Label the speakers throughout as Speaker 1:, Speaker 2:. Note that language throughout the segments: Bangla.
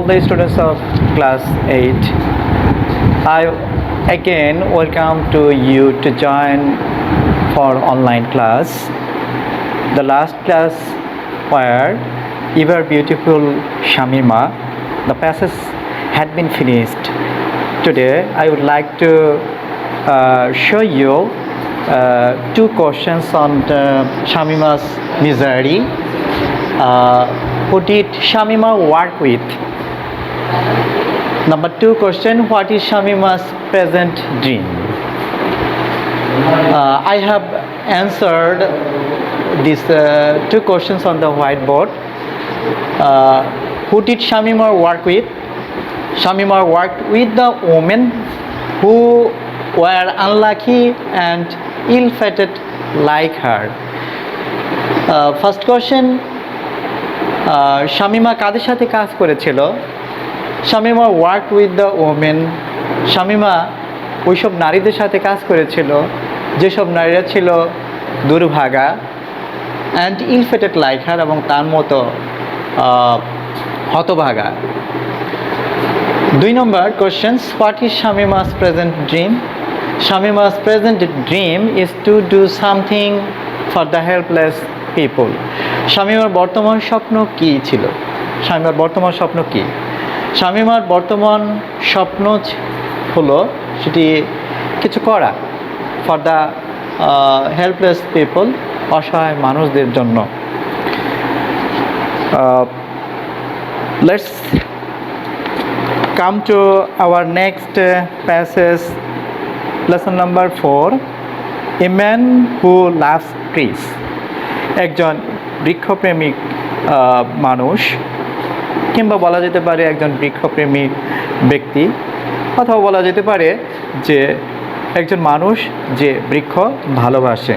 Speaker 1: all the students of class 8. I again welcome to you to join for online class. The last class where ever beautiful Shamima, the passage had been finished. Today I would like to show you two questions on Shamima's misery. Who did Shamima work with? Number two question, what is Shamima's present dream? I have answered these two questions on the whiteboard. Who did Shamima work with? Shamima worked with the women who were unlucky and ill-fated like her. First question, Shamima কাদের সাথে কাজ করেছিল? Shamima worked with the women. Shamima ওইসব নারীদের সাথে কাজ করেছিল যেসব নারীরা ছিল দুর্ভাগা and ill-fated like her এবং তার মতো হতভাগা. 2 number questions, what is Shamima's present dream? Shamima's present dream is to do something for the helpless people. Shamimar বর্তমান স্বপ্ন কি ছিল? Shamimar বর্তমান স্বপ্ন কি? Shamimar বর্তমান স্বপ্ন হলো সেটি কিছু করা for the helpless people, অসহায় মানুষদের জন্য. Let's come to our next passage, lesson number 4. A man who loves trees. একজন বৃক্ষপ্রেমিক মানুষ, কিংবা বলা যেতে পারে একজন বৃক্ষপ্রেমিক ব্যক্তি, অথবা বলা যেতে পারে যে একজন মানুষ যে বৃক্ষ ভালোবাসে.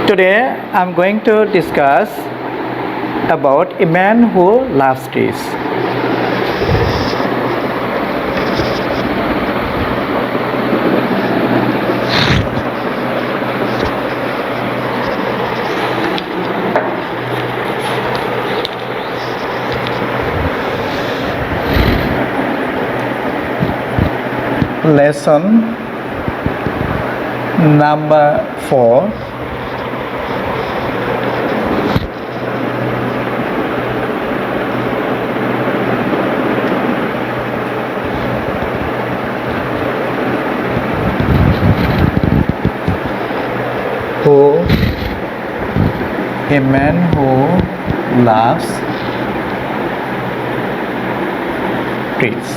Speaker 1: Today I'm going to discuss about a man who loves trees. Lesson number 4. A man who loves trees.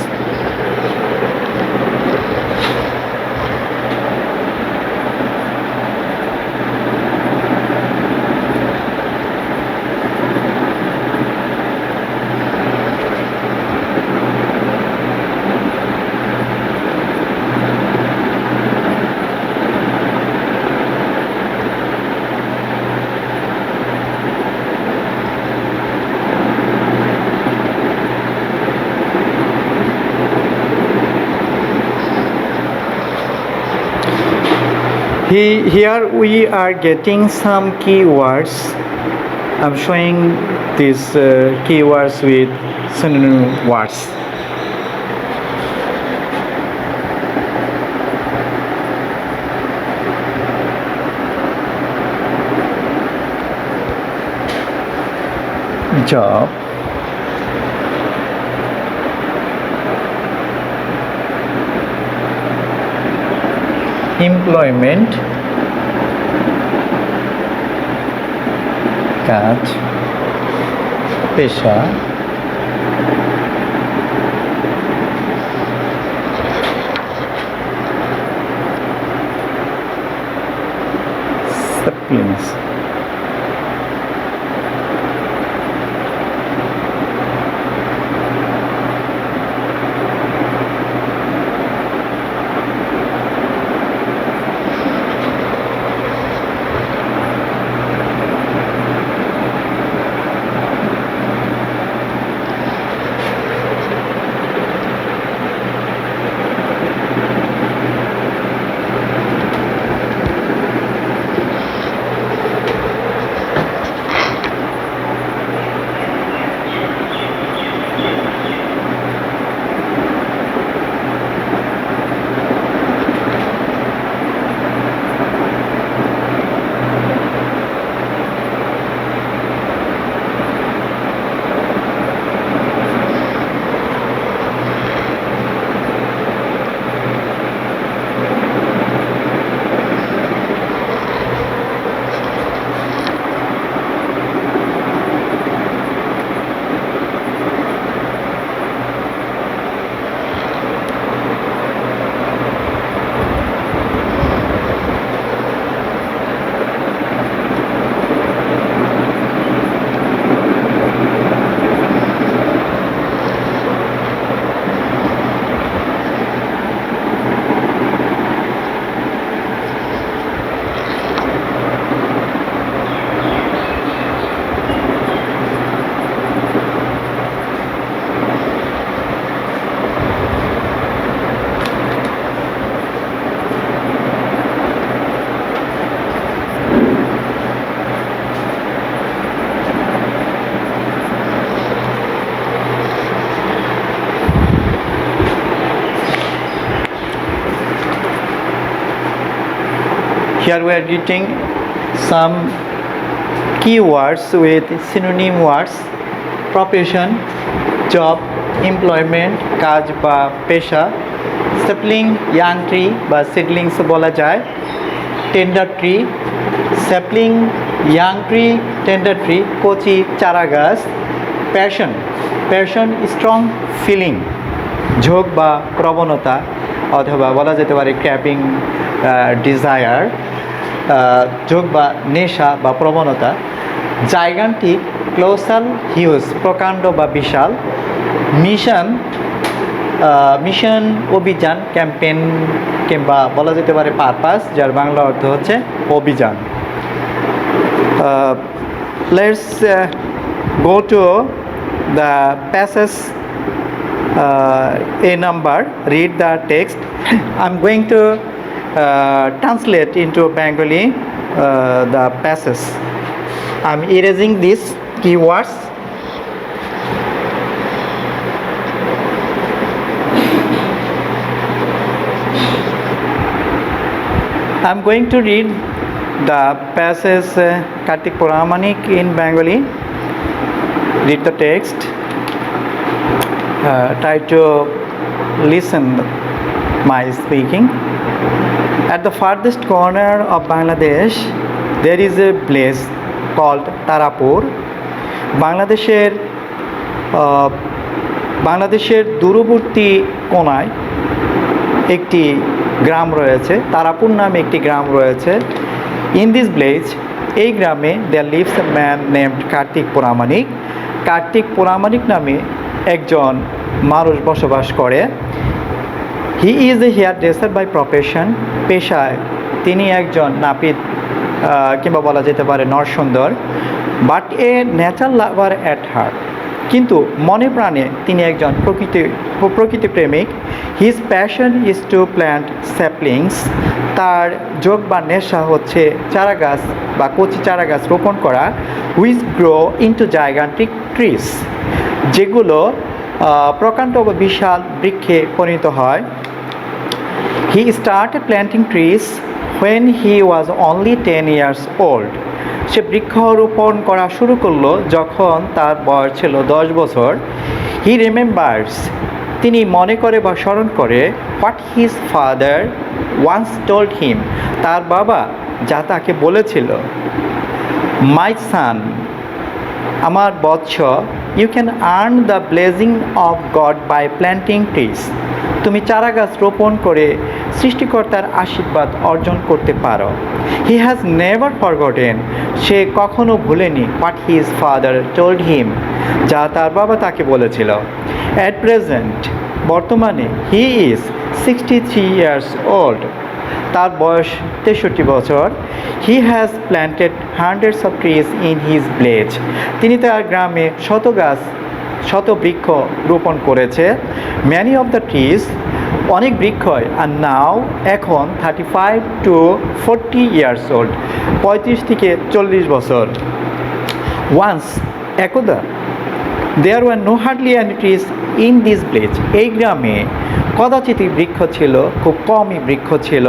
Speaker 1: Here we are getting some keywords. I'm showing these keywords with synonym words. Job, employment, কাজ, পেশা, saplings. Here we are getting some keywords with synonym words: profession, job, employment, কাজ বা পেশা, sapling, young tree বা seedlings বলা যায়, tender tree, sapling, young tree, tender tree, কচি চারা গাছ, passion, passion, strong feeling, ঝোঁক বা প্রবণতা অথবা বলা যেতে পারে ক্র্যাপিং ডিজায়ার, ঝোঁক বা নেশা বা প্রবণতা, জাইগান্টিক, ক্লোসাল, হিউজ, প্রকাণ্ড বা বিশাল, মিশন, মিশন অভিযান, ক্যাম্পেইন কিংবা বলা যেতে পারে পারপাস, যার বাংলা অর্থ হচ্ছে অভিযান। Let's go to the passage a number, read the text. I'm going to translate into Bengali the passage. I'm erasing these keywords. I'm going to read the passage Kartik Puramanik in Bengali. Read the text. Try to listen my speaking. At the farthest corner of Bangladesh, there is a place called Tarapur. বাংলাদেশের দূরবর্তী কোনায় একটি গ্রাম রয়েছে, তারাপুর নামে একটি গ্রাম রয়েছে। ইন দিস ভিলেজ, এই গ্রামে there lives a man named Kartik Pramanik. Kartik Pramanik নামে একজন মানুষ বসবাস করে। He is a hairdresser by profession. পেশায় তিনি একজন নাপিত কিংবা বলা যেতে পারে নরসুন্দর। But a nature lover at heart, কিন্তু মনে প্রাণে তিনি একজন প্রকৃতি প্রেমিক। His passion is to plant saplings. তার যোগ বা নেশা হচ্ছে চারা গাছ বা কচি চারা গাছ রোপণ করা। Which grow into gigantic trees, যেগুলো প্রকাণ্ড বা বিশাল বৃক্ষে পরিণত হয়। He started planting trees when he was only 10 years old. সে বৃক্ষরোপণ করা শুরু করলো যখন তার বয়স ছিল 10 বছর। হি রিমেম্বার্স, তিনি মনে করে বা স্মরণ করে, what his father once told him, তার বাবা যা তাকে বলেছিল। মাই সান, আমার বৎস, you can earn the blessing of God by planting trees. তুমি চারা গাছ রোপণ করে সৃষ্টিকর্তার আশীর্বাদ অর্জন করতে পারো। হি হ্যাজ নেভার ফরগটেন, সে কখনো ভুলেনি what his father told him, যা তার বাবা তাকে বলেছিল। অ্যাট প্রেজেন্ট, বর্তমানে, হি ইজ 63 years old, তার বয়স 63 বছর। He has planted hundreds of trees in his village, তিনি তার গ্রামে শত বৃক্ষ রোপণ করেছে। ম্যানি অফ দ্য ট্রিজ, অনেক বৃক্ষই, আর নাও এখন 35 to 40 years old, 35 থেকে 40 বছর। ওয়ান্স, একদা, there were no hardly any trees in this village, এই গ্রামে কদাচিৎ বৃক্ষ ছিল, খুব কমই বৃক্ষ ছিল।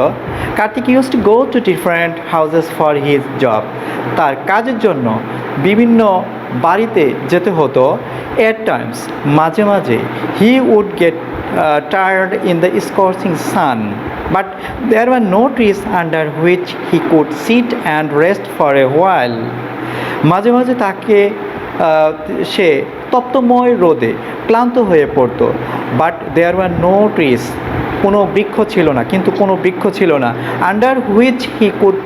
Speaker 1: Kartik use to go to different houses for his job, তার কাজের জন্য বিভিন্ন বাড়িতে যেতে হতো। এট টাইমস, মাঝে মাঝে, he would get tired in the scorching sun, but there were no trees under which he could sit and rest for a while. মাঝে মাঝে তাকে সে তপ্তময় রোদে ক্লান্ত হয়ে পড়তো। But there were no trees, কোনো বৃক্ষ ছিল না, কিন্তু কোনো বৃক্ষ ছিল না। Under which he could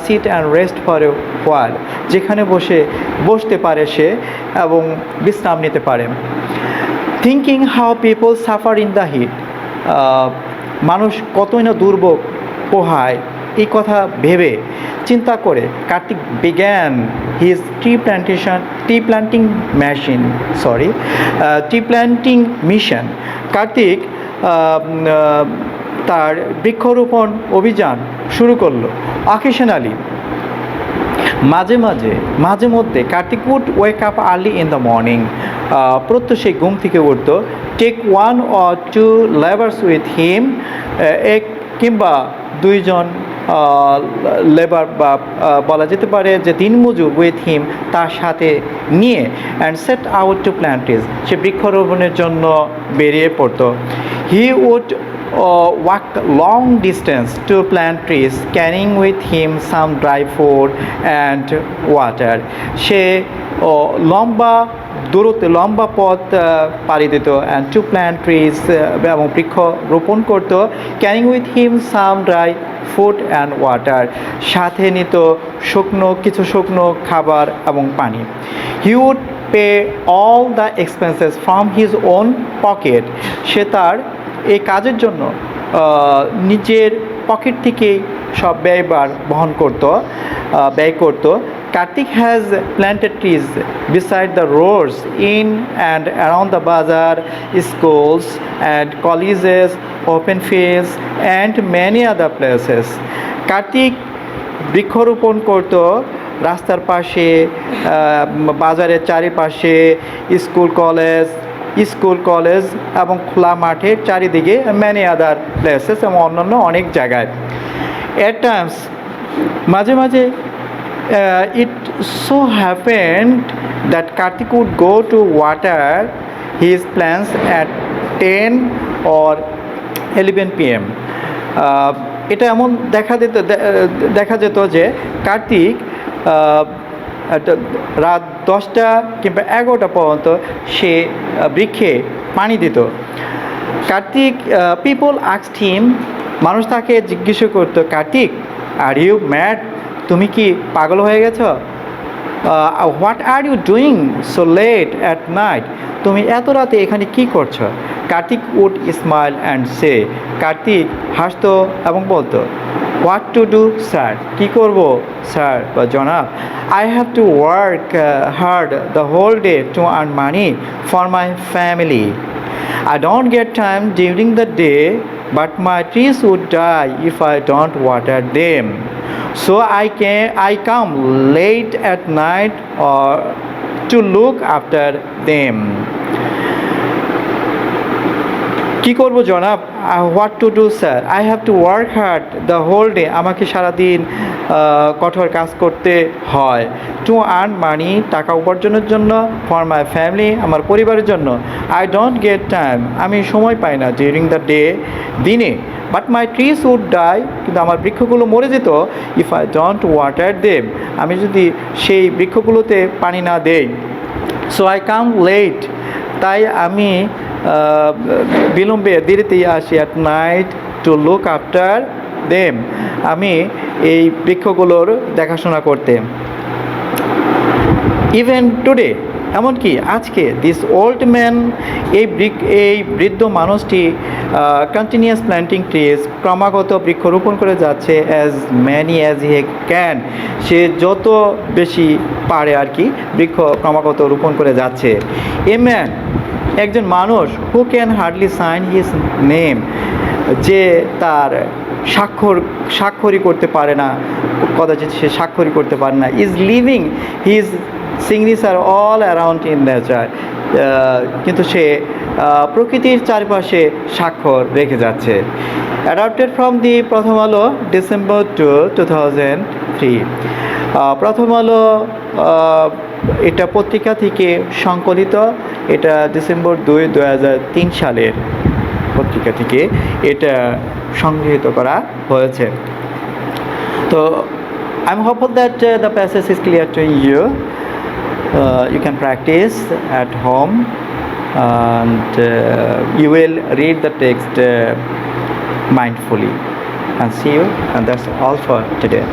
Speaker 1: sit and rest for a while, যেখানে বসতে পারে সে এবং বিশ্রাম নিতে পারে। Thinking how people suffer in the heat, মানুষ কতই না দুর্ভোগ পোহায়, এই কথা ভেবে চিন্তা করে Kartik began his tree planting mission. Kartik তার বৃক্ষরোপণ অভিযান শুরু করলো। অকেশনালি, মাঝে মধ্যে Kartik would wake up early in the morning, প্রত্যহ সে ঘুম থেকে উঠত। Take 1 or 2 labours with him, এক কিংবা দুইজন লেবার বা বলা যেতে পারে যে দিনমজুর উইথ হিম তার সাথে নিয়ে and set out to plant trees, সে বৃক্ষরোপণের জন্য বেরিয়ে পড়তো। He would walk long distance to plant trees, carrying with him some dry food and water. সে লম্বা পথ পাড়ি দিত অ্যান্ড টু প্ল্যান্ট ট্রিজ, এবং বৃক্ষ রোপণ করত, carrying with him some dry food and water, সাথে নিত কিছু শুকনো খাবার এবং পানি। He would pay all the expenses from his own pocket, সে তার এই কাজের জন্য নিজের পকেট থেকেই সব ব্যয়ভার ব্যয় করত। Karthik has planted trees beside the roads, in and around the bazaar, schools and colleges, open fields and many other places. Karthik বৃক্ষরোপণ করত রাস্তার পাশে, বাজারের চারিপাশে, স্কুল কলেজ এবং খোলা মাঠের চারিদিকে, ম্যানি আদার প্লেসেস, এবং অন্যান্য অনেক জায়গায়। এট টাইমস, মাঝে মাঝে it so happened that Karthik would go to water his plants at 10 or 11 p.m. এটা এমন দেখা যেত যে কার্তিক রাত 10টা কিংবা 11টা পর্যন্ত সে বৃক্ষে পানি দিত। কার্তিক, পিপল আস্কড হিম, মানুষ তাকে জিজ্ঞেস করতো, কার্তিক, আর ইউ ম্যাড, তুমি কি পাগল হয়ে গেছো? What are you doing so late at night, তুমি এত রাতে এখানে কি করছো? Kartik would smile and say, Kartik হাসতো এবং বলতো, হোয়াট টু ডু স্যার, কী করবো স্যার বা জনাব? I have to work hard the whole day to earn money for my family. I don't get time during the day, but my trees would die if I don't water them. So I come late at night or to look after them. কি করবো জনাব? What to do sir, I have to work hard the whole day, আমাকে সারাদিন কঠোর কাজ করতে হয়। টু আর্ন মানি, টাকা উপার্জনের জন্য। ফর মাই ফ্যামিলি, আমার পরিবারের জন্য। আই ডোন্ট গেট টাইম, আমি সময় পাই না। ডিউরিং দ্য ডে, দিনে। But my trees would die, কিন্তু আমার বৃক্ষগুলো মরে যেত। If I don't water them, আমি যদি সেই বৃক্ষগুলোতে পানি না দেই। সো আই কাম লেট, তাই আমি দেরিতেই আসি। At night to look after them, আমি এই বৃক্ষগুলোর দেখাশোনা করতে। ইভেন টুডে, এমনকি আজকে, দিস ওল্ড ম্যান, এই বৃদ্ধ মানুষটি কন্টিনিউয়াস প্ল্যান্টিং ট্রিজ, ক্রমাগত বৃক্ষরোপণ করে যাচ্ছে। As many as he can, সে যত বেশি পারে আর কি বৃক্ষ ক্রমাগত রোপণ করে যাচ্ছে। এ ম্যান, একজন মানুষ, who can hardly sign his name, যে তার স্বাক্ষরই করতে পারে না, কদাচিৎ সে স্বাক্ষরই করতে পারে না। Is living his signature all around in nature, কিন্তু সে প্রকৃতির চারপাশে স্বাক্ষর রেখে যাচ্ছে। অ্যাডাপ্টেড ফ্রম দি প্রথম আলো, ডিসেম্বর 2003। প্রথম আলো এটা পত্রিকা থেকে সংকলিত, এটা ডিসেম্বর 2, 2003 সালের পত্রিকা থেকে এটা সংগৃহীত করা হয়েছে। তো I'm hopeful that the passage is clear to you. You can practice at home and you will read the text mindfully. And see you, and that's all for today.